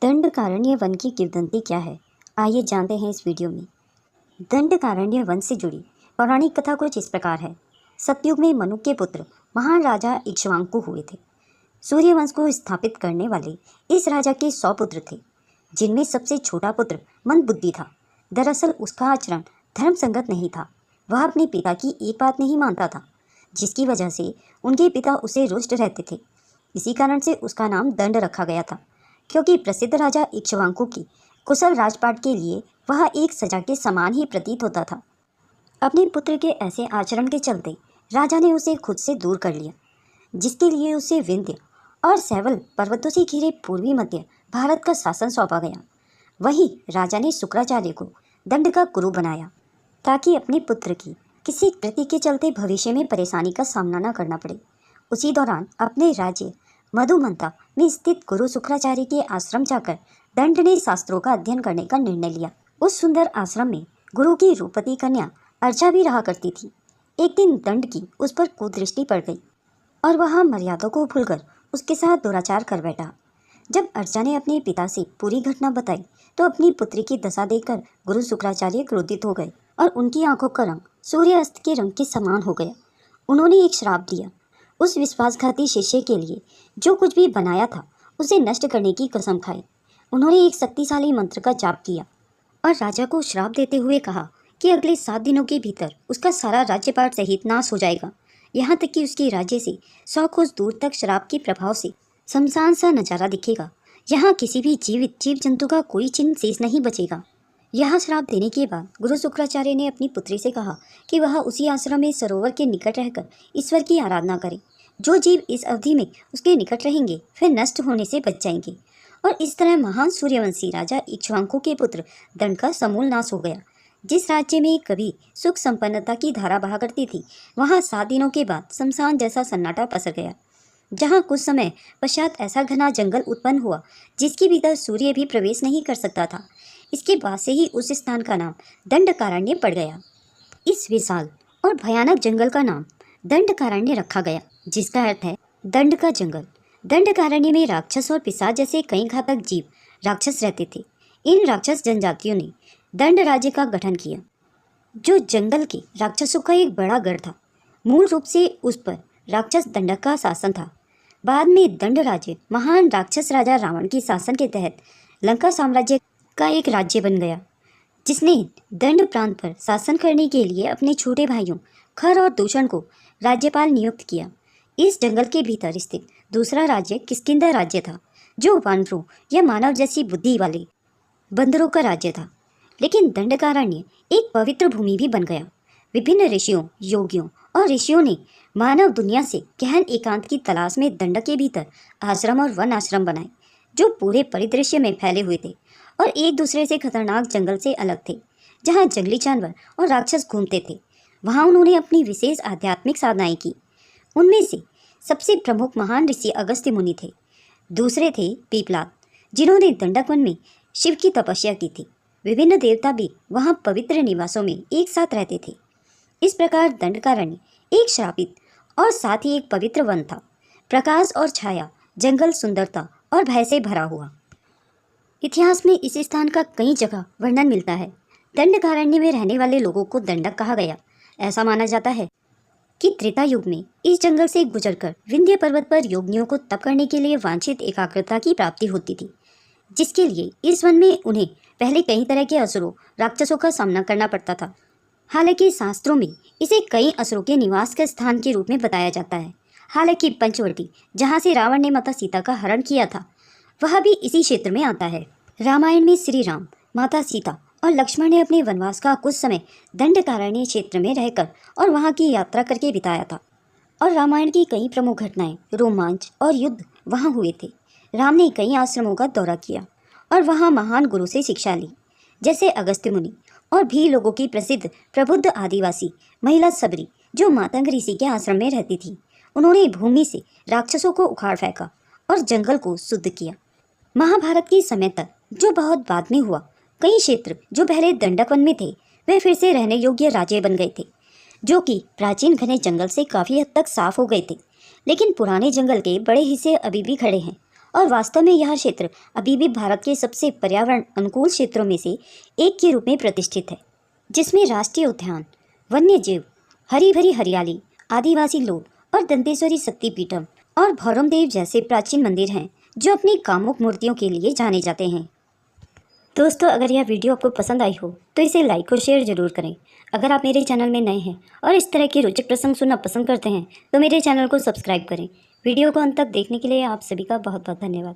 Dandakaranya one की किंवदंती क्या है, आइए जानते हैं इस वीडियो में। दंडकारण्य वन से जुड़ी पौराणिक कथा कुछ इस प्रकार है। सतयुग में मनु के पुत्र महान राजा इक्ष्वाकु हुए थे। सूर्यवंश को स्थापित करने वाले इस राजा के 100 पुत्र थे, जिनमें सबसे छोटा पुत्र मंदबुद्धि था। दरअसल उसका आचरण धर्म संगत नहीं था। वह अपने पिता की एक बात नहीं मानता था, जिसकी वजह से उनके पिता उसे रुष्ट रहते थे। इसी कारण से उसका नाम दंड रखा गया था, क्योंकि प्रसिद्ध राजा इक्ष्वाकु की कुशल राजपाट के लिए वह एक सजा के समान ही प्रतीत होता था। अपने पुत्र के ऐसे आचरण के चलते राजा ने उसे खुद से दूर कर लिया, जिसके लिए उसे विंध्य और शैवल पर्वतों से घिरे पूर्वी मध्य भारत का शासन सौंपा गया। वहीं राजा ने शुक्राचार्य को दंड का गुरु बनाया, ताकि अपने पुत्र की किसी कृति के चलते भविष्य में परेशानी का सामना न करना पड़े। उसी दौरान अपने राज्य मधुमंता में स्थित गुरु शुक्राचार्य के आश्रम जाकर दंड ने शास्त्रों का अध्ययन करने का निर्णय लिया। उस सुंदर आश्रम में गुरु की रूपवती कन्या अर्चा भी रहा करती थी। एक दिन दंड की उस पर कुदृष्टि पड़ गई और वह मर्यादा को भूलकर उसके साथ दुराचार कर बैठा। जब अर्चा ने अपने पिता से पूरी घटना बताई तो अपनी पुत्री की दशा देखकर गुरु शुक्राचार्य क्रोधित हो गए और उनकी आंखों का रंग सूर्यास्त के रंग के समान हो गया। उन्होंने एक श्राप दिया। उस विश्वासघाती शिष्य के लिए जो कुछ भी बनाया था उसे नष्ट करने की कसम खाई। उन्होंने एक शक्तिशाली मंत्र का जाप किया और राजा को श्राप देते हुए कहा कि अगले 7 दिनों के भीतर उसका सारा राज्यपाट सहित नाश हो जाएगा, यहाँ तक कि उसके राज्य से 100 कोस दूर तक शराब के प्रभाव से शमशान सा नजारा दिखेगा। यहाँ किसी भी जीवित जीव जंतु का कोई चिन्ह शेष नहीं बचेगा। यह श्राप देने के बाद गुरु शुक्राचार्य ने अपनी पुत्री से कहा कि वह उसी आश्रम में सरोवर के निकट रहकर ईश्वर की आराधना करे। जो जीव इस अवधि में उसके निकट रहेंगे फिर नष्ट होने से बच जाएंगे। और इस तरह महान सूर्यवंशी राजा इक्ष्वाकु के पुत्र दंड का समूल नाश हो गया। जिस राज्य में कभी सुख संपन्नता की धारा बहा करती थी, वहाँ 7 दिनों के बाद शमशान जैसा सन्नाटा पसर गया। जहाँ कुछ समय पश्चात ऐसा घना जंगल उत्पन्न हुआ जिसके भीतर सूर्य भी प्रवेश नहीं कर सकता था। इसके बाद से ही उस स्थान का नाम दंडकारण्य पड़ गया। इस विशाल और भयानक जंगल का नाम दंडकारण्य रखा गया, जिसका अर्थ है दंड का जंगल। दंडकारण्य में राक्षस और पिशाच जैसे कई घातक जीव राक्षस रहते थे। इन राक्षस जनजातियों ने दंड राज्य का गठन किया, जो जंगल के राक्षसों का एक बड़ा गढ़ था। मूल रूप से उस पर राक्षस दंडक का शासन था। बाद में दंड राज्य महान राक्षस राजा रावण के शासन के तहत लंका साम्राज्य का एक राज्य बन गया, जिसने दंड प्रांत पर शासन करने के लिए अपने छोटे भाइयों खर और दूषण को राज्यपाल नियुक्त किया। इस जंगल के भीतर स्थित दूसरा राज्य किष्किंधा राज्य था, जो वानरों या मानव जैसी बुद्धि वाले बंदरों का राज्य था। लेकिन दंडकारण्य एक पवित्र भूमि भी बन गया। विभिन्न ऋषियों, योगियों और ऋषियों ने मानव दुनिया से गहन एकांत की तलाश में दंड के भीतर आश्रम और वन आश्रम बनाए, जो पूरे परिदृश्य में फैले हुए थे और एक दूसरे से खतरनाक जंगल से अलग थे। जहाँ जंगली जानवर और राक्षस घूमते थे, वहाँ उन्होंने अपनी विशेष आध्यात्मिक साधनाएं की। उनमें से सबसे प्रमुख महान ऋषि अगस्त्य मुनि थे। दूसरे थे पीपलाद, जिन्होंने दंडक वन में शिव की तपस्या की थी। विभिन्न देवता भी वहाँ पवित्र निवासों में एक साथ रहते थे। इस प्रकार दंडकारण्य एक श्रापित और साथ ही एक पवित्र वन था। प्रकाश और छाया, जंगल सुंदरता और भय से भरा हुआ। इतिहास में इस स्थान का कई जगह वर्णन मिलता है। दंडकारण्य में रहने वाले लोगों को दंडक कहा गया। ऐसा माना जाता है कि त्रेता युग में इस जंगल से गुजरकर विंध्य पर्वत पर योगियों को तप करने के लिए वांछित एकाग्रता की प्राप्ति होती थी, जिसके लिए इस वन में उन्हें पहले कई तरह के असुरों, राक्षसों का सामना करना पड़ता था। हालांकि शास्त्रों में इसे कई असुरों के निवास के स्थान के रूप में बताया जाता है। हालांकि पंचवटी, जहाँ से रावण ने माता सीता का हरण किया था, वह भी इसी क्षेत्र में आता है। रामायण में श्री राम, माता सीता और लक्ष्मण ने अपने वनवास का कुछ समय दंडकारण्य क्षेत्र में रहकर और वहाँ की यात्रा करके बिताया था। और रामायण की कई प्रमुख घटनाएं, रोमांच और युद्ध वहाँ हुए थे। राम ने कई आश्रमों का दौरा किया और वहाँ महान गुरु से शिक्षा ली, जैसे अगस्त्य मुनि, और भी लोगों की प्रसिद्ध प्रबुद्ध आदिवासी महिला सबरी, जो मातंग ऋषि के आश्रम में रहती थी। उन्होंने भूमि से राक्षसों को उखाड़ फेंका और जंगल को शुद्ध किया। महाभारत के समय तक, जो बहुत बाद में हुआ, कई क्षेत्र जो पहले दंडक वन में थे वे फिर से रहने योग्य राज्य बन गए थे, जो कि प्राचीन घने जंगल से काफ़ी हद तक साफ हो गए थे। लेकिन पुराने जंगल के बड़े हिस्से अभी भी खड़े हैं और वास्तव में यह क्षेत्र अभी भी भारत के सबसे पर्यावरण अनुकूल क्षेत्रों में से एक के रूप में प्रतिष्ठित है, जिसमें राष्ट्रीय उद्यान, वन्य जीव, हरी भरी हरियाली, आदिवासी लोग और दंतेश्वरी शक्तिपीठम और भौरमदेव जैसे प्राचीन मंदिर हैं जो अपनी कामुक मूर्तियों के लिए जाने जाते हैं। दोस्तों, अगर यह वीडियो आपको पसंद आई हो तो इसे लाइक और शेयर जरूर करें। अगर आप मेरे चैनल में नए हैं और इस तरह के रोचक प्रसंग सुनना पसंद करते हैं तो मेरे चैनल को सब्सक्राइब करें। वीडियो को अंत तक देखने के लिए आप सभी का बहुत बहुत धन्यवाद।